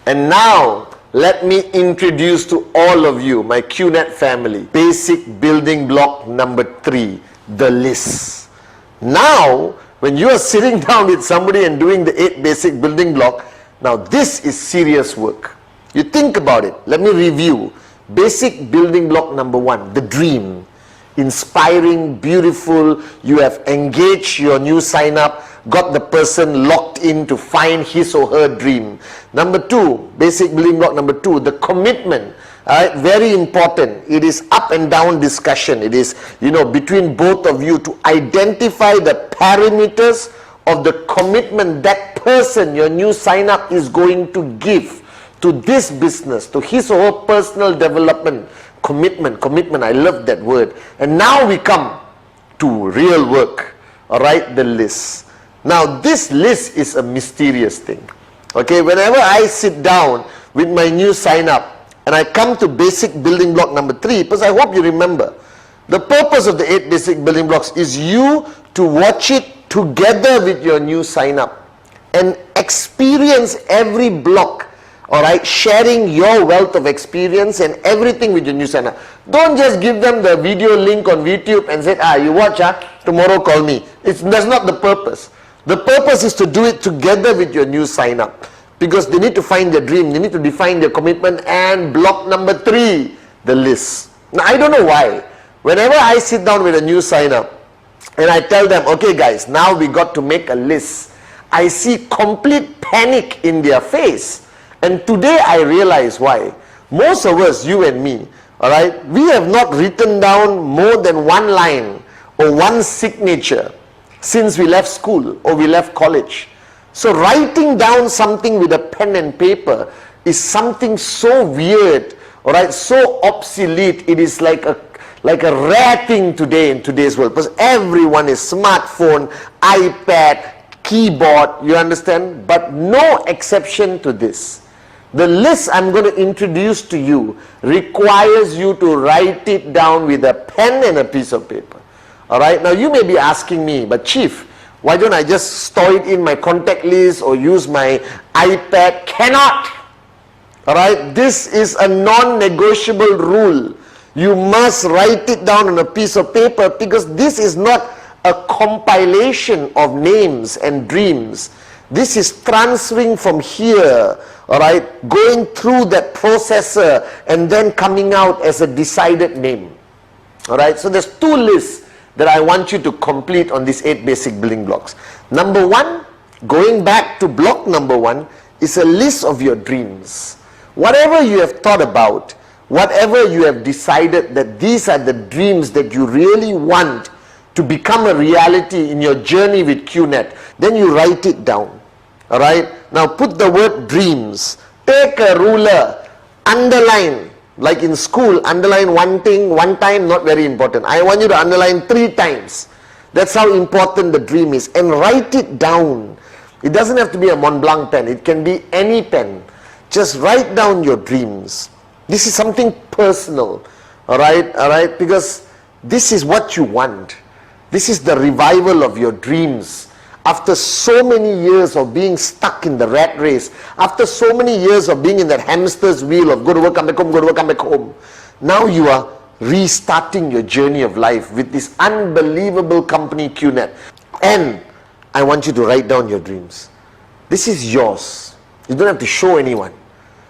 And now, let me introduce to all of you, my QNet family, basic building block number 3, the list. Now, when you are sitting down with somebody and doing the 8 basic building block, now this is serious work. You think about it. Let me review. Basic building block number 1, the dream. Inspiring, beautiful, you have engaged your new sign up, got the person locked in to find his or her dream. Number 2, basic building block number 2, the commitment. Very important. It is up and down discussion. It is, between both of you to identify the parameters of the commitment that person, your new sign up, is going to give to this business, to his or her personal development. Commitment, I love that word. And now we come to real work, all right, the list. Now this list is a mysterious thing, okay? Whenever I sit down with my new sign up and I come to basic building block number 3, because I hope you remember, the purpose of the 8 basic building blocks is you to watch it together with your new sign up and experience every block. Alright, sharing your wealth of experience and everything with your new sign up. Don't just give them the video link on YouTube and say, you watch, tomorrow call me. That's not the purpose. The purpose is to do it together with your new sign up, because they need to find their dream, they need to define their commitment. And block number 3, the list. Now I don't know why, whenever I sit down with a new sign up and I tell them, okay guys, now we got to make a list, I see complete panic in their face. And today I realize why. Most of us, you and me, alright, we have not written down more than one line or one signature since we left school or we left college. So writing down something with a pen and paper is something so weird, alright, so obsolete. It is like a rare thing today in today's world, because everyone is smartphone, iPad, keyboard, you understand? But no exception to this. The list I'm going to introduce to you requires you to write it down with a pen and a piece of paper. Alright, now you may be asking me, but Chief, why don't I just store it in my contact list or use my iPad? Cannot! Alright, this is a non-negotiable rule. You must write it down on a piece of paper, because this is not a compilation of names and dreams. This is transferring from here, alright, going through that processor and then coming out as a decided name. Alright, so there's 2 lists that I want you to complete on these 8 basic building blocks. Number 1, going back to block number 1, is a list of your dreams. Whatever you have thought about, whatever you have decided that these are the dreams that you really want to become a reality in your journey with QNet, then you write it down. Alright, now put the word dreams. Take a ruler, underline, like in school, underline one thing, one time, not very important. I want you to underline 3 times. That's how important the dream is. And write it down. It doesn't have to be a Mont Blanc pen. It can be any pen. Just write down your dreams. This is something personal. Alright, because this is what you want. This is the revival of your dreams. After so many years of being stuck in the rat race, after so many years of being in that hamster's wheel of go to work, come back home, go to work, come back home, now you are restarting your journey of life with this unbelievable company QNet. And I want you to write down your dreams. This is yours. You don't have to show anyone.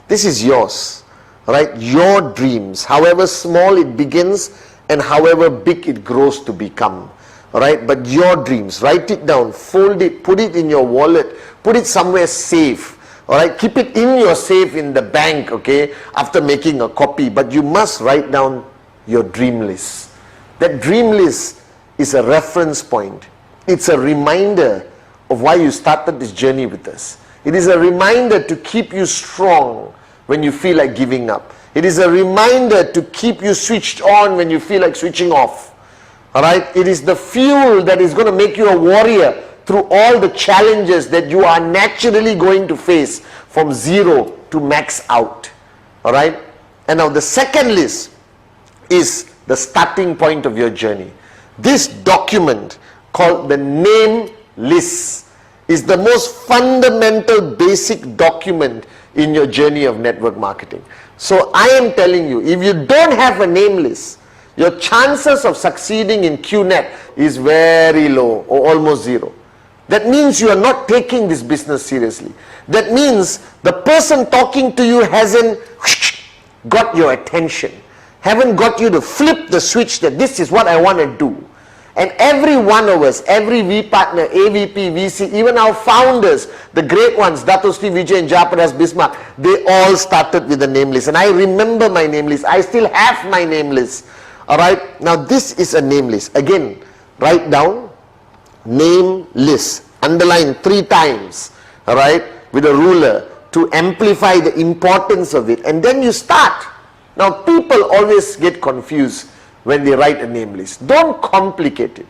This is yours. Right? Your dreams, however small it begins and however big it grows to become. Alright, but your dreams, write it down, fold it, put it in your wallet, put it somewhere safe. Alright, keep it in your safe in the bank, okay, after making a copy. But you must write down your dream list. That dream list is a reference point. It's a reminder of why you started this journey with us. It is a reminder to keep you strong when you feel like giving up. It is a reminder to keep you switched on when you feel like switching off. Alright, it is the fuel that is going to make you a warrior through all the challenges that you are naturally going to face from 0 to max out. Alright, and now the second list is the starting point of your journey. This document called the name list is the most fundamental basic document in your journey of network marketing. So I am telling you, if you don't have a name list, your chances of succeeding in QNet is very low or almost zero. That means you are not taking this business seriously. That means the person talking to you hasn't got your attention, haven't got you to flip the switch that this is what I want to do. And every one of us, every V partner, AVP, VC, even our founders, the great ones, Dato Sri Vijay and Japadas Bismarck, they all started with a name list. And I remember my name list. I still have my name list. Alright, now this is a name list. Again, write down name list. Underline 3 times. Alright, with a ruler to amplify the importance of it. And then you start. Now people always get confused when they write a name list. Don't complicate it.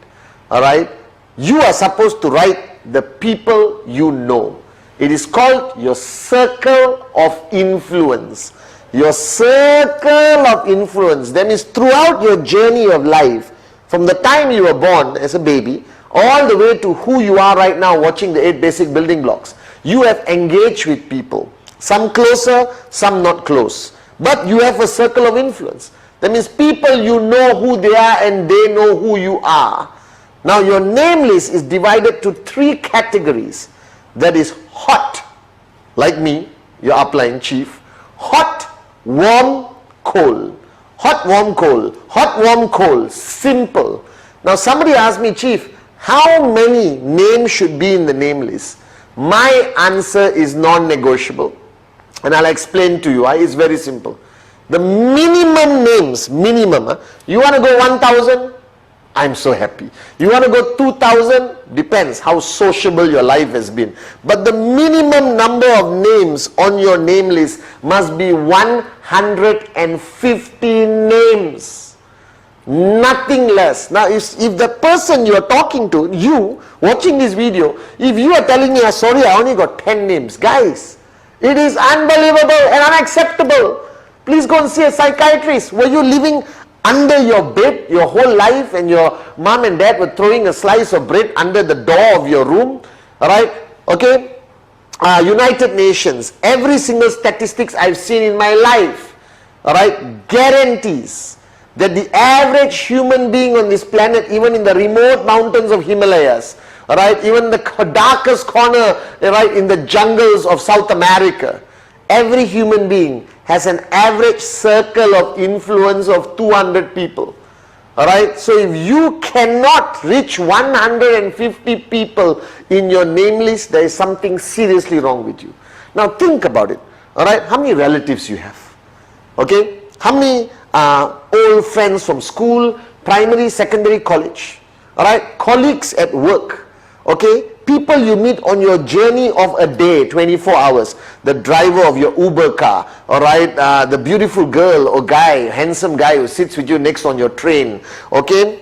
Alright? You are supposed to write the people you know. It is called your circle of influence. Your circle of influence. That means throughout your journey of life, from the time you were born as a baby, all the way to who you are right now watching the 8 basic building blocks, you have engaged with people. Some closer, some not close. But you have a circle of influence. That means people you know who they are and they know who you are. Now your name list is divided to 3 categories. That is hot, like me, your upline chief. Hot, warm, cold. Hot, warm, cold. Hot, warm, cold. Simple. Now somebody asked me, Chief, how many names should be in the name list? My answer is non-negotiable. And I'll explain to you. It's very simple. The minimum names, you want to go 1,000? I'm so happy. You want to go 2,000? Depends how sociable your life has been. But the minimum number of names on your name list must be 150 names. Nothing less. Now if the person you are talking to, you watching this video, if you are telling me, sorry, I only got 10 names. Guys, it is unbelievable and unacceptable. Please go and see a psychiatrist. Were you living under your bed your whole life and your mom and dad were throwing a slice of bread under the door of your room? Alright? Okay? United Nations, every single statistics I've seen in my life, alright, guarantees that the average human being on this planet, even in the remote mountains of Himalayas, alright, even the darkest corner, right, in the jungles of South America, every human being has an average circle of influence of 200 people. Alright, so if you cannot reach 150 people in your name list, there is something seriously wrong with you. Now think about it. Alright, how many relatives you have? Okay, how many old friends from school, primary, secondary, college? Alright, colleagues at work. Okay, people you meet on your journey of a day, 24 hours, the driver of your Uber car, alright, the beautiful girl or guy, handsome guy who sits with you next on your train, okay,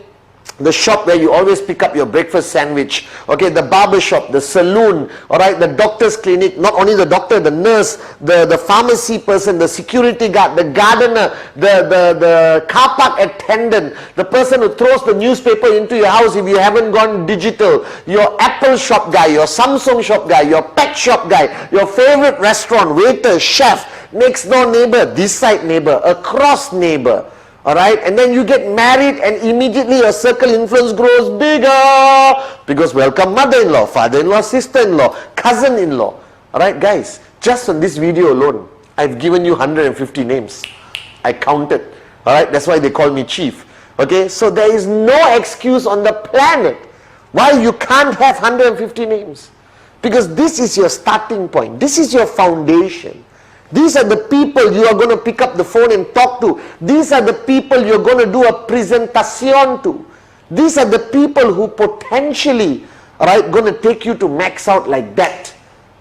the shop where you always pick up your breakfast sandwich, okay, the barber shop, the saloon, alright, the doctor's clinic, not only the doctor, the nurse, the pharmacy person, the security guard, the gardener, the car park attendant, the person who throws the newspaper into your house if you haven't gone digital, your Apple shop guy, your Samsung shop guy, your pet shop guy, your favorite restaurant, waiter, chef, next door neighbor, this side neighbor, across neighbor. Alright, and then you get married and immediately your circle influence grows bigger because welcome mother-in-law, father-in-law, sister-in-law, cousin-in-law. Alright guys, just on this video alone, I've given you 150 names. I counted. Alright, that's why they call me chief. Okay, so there is no excuse on the planet why you can't have 150 names. Because this is your starting point. This is your foundation. These are the people you are going to pick up the phone and talk to. These are the people you're going to do a presentation to. These are the people who potentially are going to take you to max out like that.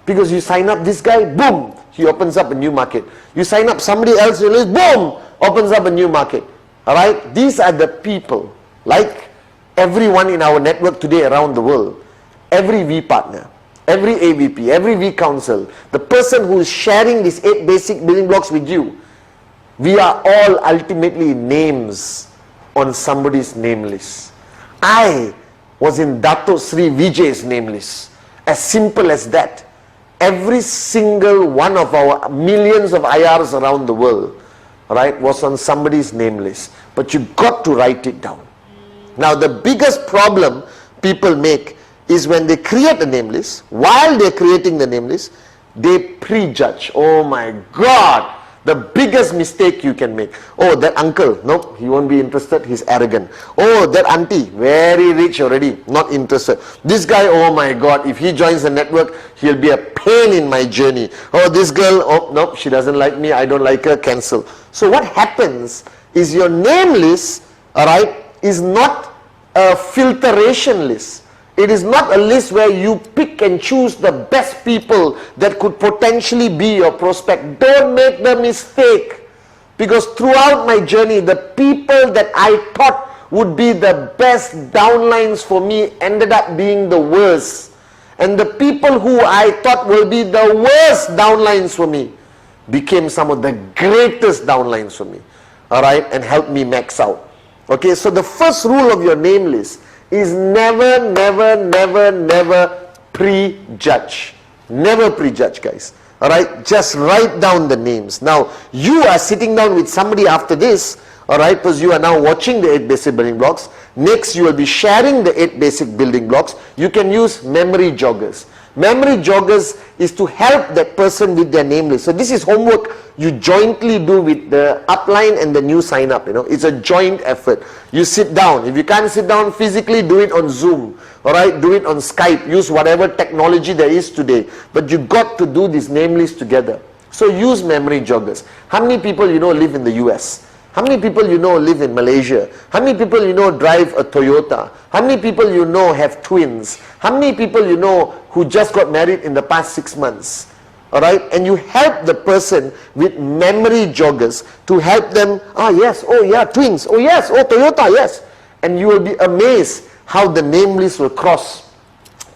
Because you sign up this guy, boom, he opens up a new market. You sign up somebody else, boom, opens up a new market. Alright, these are the people, like everyone in our network today around the world, every V partner, every AVP, every V council, the person who is sharing these 8 basic building blocks with you, we are all ultimately names on somebody's name list. I was in Dato Sri Vijay's name list. As simple as that. every single one of our millions of IRs around the world, right, was on somebody's name list. But you got to write it down. Now the biggest problem people make is when they create a name list, while they're creating the name list, they prejudge. Oh my God, the biggest mistake you can make. Oh, that uncle, nope, he won't be interested, he's arrogant. Oh, that auntie, very rich already, not interested. This guy, oh my God, if he joins the network, he'll be a pain in my journey. Oh, this girl, oh, nope, she doesn't like me, I don't like her, cancel. So what happens is your name list, alright, is not a filtration list. It is not a list where you pick and choose the best people that could potentially be your prospect. Don't make the mistake. Because throughout my journey, the people that I thought would be the best downlines for me ended up being the worst. And the people who I thought will be the worst downlines for me became some of the greatest downlines for me. Alright, and helped me max out. Okay, so the first rule of your name list is never, never, never, never prejudge. Never prejudge, guys. Alright, just write down the names. Now, you are sitting down with somebody after this, alright, because you are now watching the 8 basic building blocks. Next, you will be sharing the 8 basic building blocks. You can use memory joggers. Memory joggers is to help that person with their name list. So this is homework you jointly do with the upline and the new sign up. It's a joint effort. You sit down. If you can't sit down physically, do it on Zoom. Alright, do it on Skype. Use whatever technology there is today. But you got to do this name list together. So use memory joggers. How many people you know live in the US? How many people you know live in Malaysia? How many people you know drive a Toyota? How many people you know have twins? How many people you know who just got married in the past 6 months? Alright, and you help the person with memory joggers to help them, yes, oh yeah, twins, oh yes, oh Toyota, yes. And you will be amazed how the name list will cross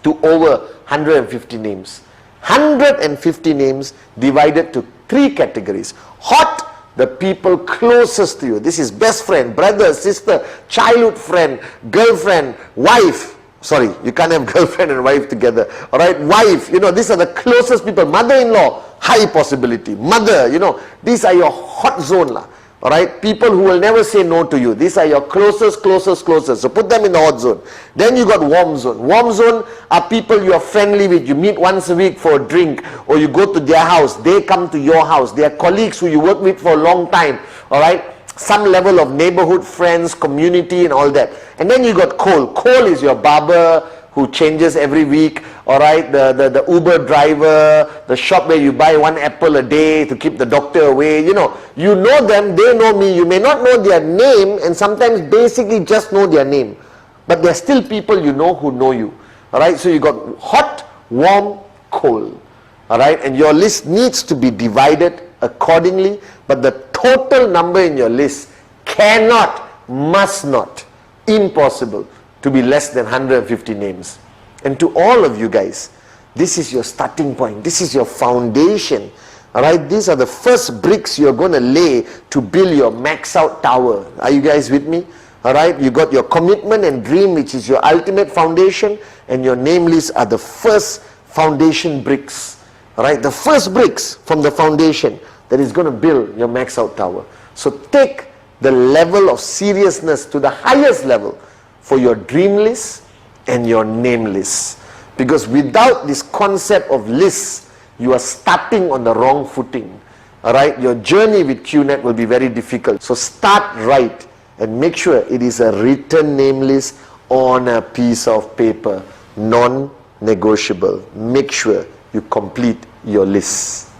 to over 150 names. 150 names divided to 3 categories. Hot, the people closest to you. This is best friend, brother, sister, childhood friend, girlfriend, wife. Sorry, you can't have girlfriend and wife together. Alright, wife, these are the closest people. Mother-in-law, high possibility. Mother, these are your hot zone lah. Alright, people who will never say no to you. These are your closest. So put them in the hot zone. Then you got warm zone. Warm zone are people you are friendly with. You meet once a week for a drink, or you go to their house. They come to your house. They are colleagues who you work with for a long time. Alright, some level of neighborhood friends, community and all that. And then you got cold. Cold is your barber who changes every week. Alright, the Uber driver, the shop where you buy 1 apple a day to keep the doctor away. You know them, they know me. You may not know their name, and sometimes basically just know their name. But they're still people you know who know you. Alright, so you got hot, warm, cold. Alright, and your list needs to be divided accordingly, but the total number in your list cannot, must not, impossible to be less than 150 names. And to all of you guys, this is your starting point. This is your foundation. Alright, these are the first bricks you're going to lay to build your max out tower. Are you guys with me? Alright, you got your commitment and dream, which is your ultimate foundation, and your name list are the first foundation bricks. Alright, the first bricks from the foundation that is going to build your max out tower. So take the level of seriousness to the highest level for your dream list and your name list. Because without this concept of lists, you are starting on the wrong footing. Alright, your journey with QNet will be very difficult. So start right and make sure it is a written name list on a piece of paper, non-negotiable. Make sure you complete your list.